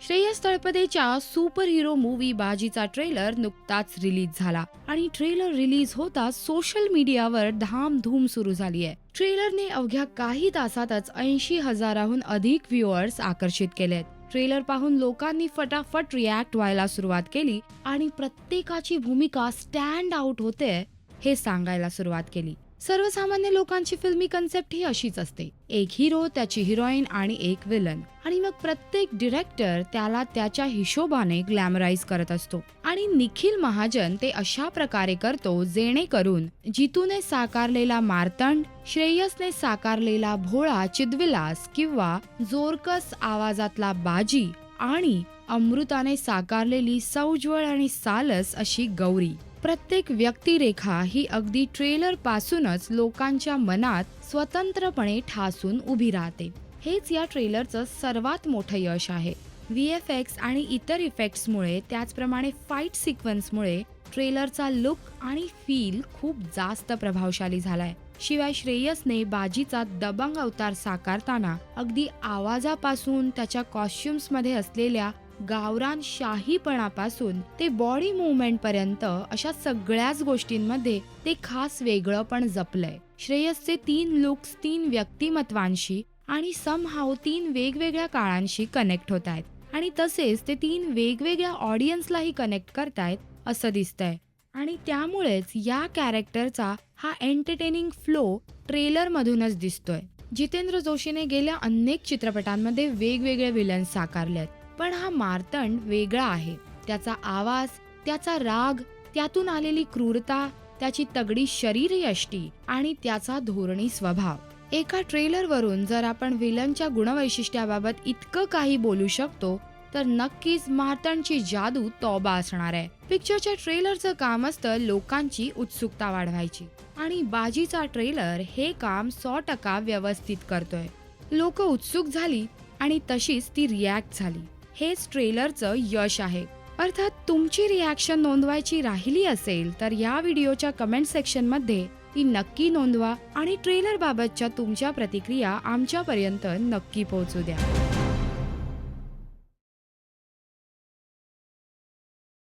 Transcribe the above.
श्रेयस तळपदेच्या superhero movie बाजीचा trailer नुकताच रिलीज झाला आणि ट्रेलर रिलीज होताच सोशल मीडियावर धामधूम सुरू झाली आहे. ट्रेलरने अवघ्या काही तासातच 80,000हून अधिक व्ह्यूअर्स आकर्षित केलेत. ट्रेलर पाहून लोकांनी फटाफट रिॲक्ट व्हायला सुरुवात केली आणि प्रत्येकाची भूमिका स्टँड आउट होते हे सांगायला सुरुवात केली. सर्वसामान्य लोकांची फिल्मी कन्सेप्ट ही अशीच असते, एक हिरो, त्याची हिरोईन आणि एक विलन, आणि मग प्रत्येक डिरेक्टर त्याला त्याच्या हिशोबाने ग्लॅमराईज करत असतो. आणि निखिल महाजन ते अशा प्रकारे करतो जेणेकरून जितूने साकारलेला मार्तंड, श्रेयसने साकारलेला भोळा चिदविलास किंवा जोरकस आवाजातला बाजी आणि अमृताने साकारलेली सौज्वळ आणि सालस अशी गौरी, प्रत्येक व्यक्तिरेखा ही अगदी ट्रेलर पासूनच लोकांच्या मनात स्वतंत्रपणे ठासून उभी राहते. हेच या ट्रेलरचं सर्वात मोठं यश आहे. VFX आणि इतर इफेक्ट्समुळे, त्याचप्रमाणे फाईट सिक्वेन्समुळे ट्रेलरचा लुक आणि फील खूप जास्त प्रभावशाली झालाय. शिवाय श्रेयसने बाजीचा दबंग अवतार साकारताना अगदी आवाजापासून त्याच्या कॉस्ट्युम्स मध्ये असलेल्या गावरान शाहीपणापासून ते बॉडी मुवमेंट पर्यंत अशा सगळ्याच गोष्टींमध्ये ते खास वेगळं पण जपलंय. श्रेयसचे 3 लुक्स 3 व्यक्तिमत्वांशी आणि समहाव 3 वेगवेगळ्या काळांशी कनेक्ट होत आहेत आणि तसेच ते 3 वेगवेगळ्या ऑडियन्सलाही कनेक्ट करतायत असं दिसतंय. आणि त्यामुळेच या कॅरेक्टरचा हा एंटरटेनिंग फ्लो ट्रेलर मधूनच दिसतोय. जितेंद्र जोशीने गेल्या अनेक चित्रपटांमध्ये वेगवेगळे विलन्स साकारलेत, पण हा मार्तंड वेगळा आहे. त्याचा आवाज, त्याचा राग, त्यातून आलेली क्रूरता, त्याची तगडी शरीरयष्टी आणि त्याचा धोरणी स्वभाव. एका ट्रेलरवरून जर आपण विलनच्या गुणवैशिष्ट्याबाबत इतकं काही बोलू शकतो तर नक्कीच मार्तंडची जादू तौबा असणार आहे. पिक्चरच्या ट्रेलरचं काम असतं लोकांची उत्सुकता वाढवायची आणि बाजीचा ट्रेलर हे काम 100% व्यवस्थित करतोय. लोक उत्सुक झाली आणि तशीच ती रिॲक्ट झाली. हेच ट्रेलरचं यश आहे. अर्थात तुमची रिॲक्शन नोंदवायची राहिली असेल तर या व्हिडिओच्या कमेंट सेक्शन मध्ये ती नक्की नोंदवा आणि ट्रेलर बाबतच्या तुमच्या प्रतिक्रिया आमच्यापर्यंत नक्की पोहोचू द्या.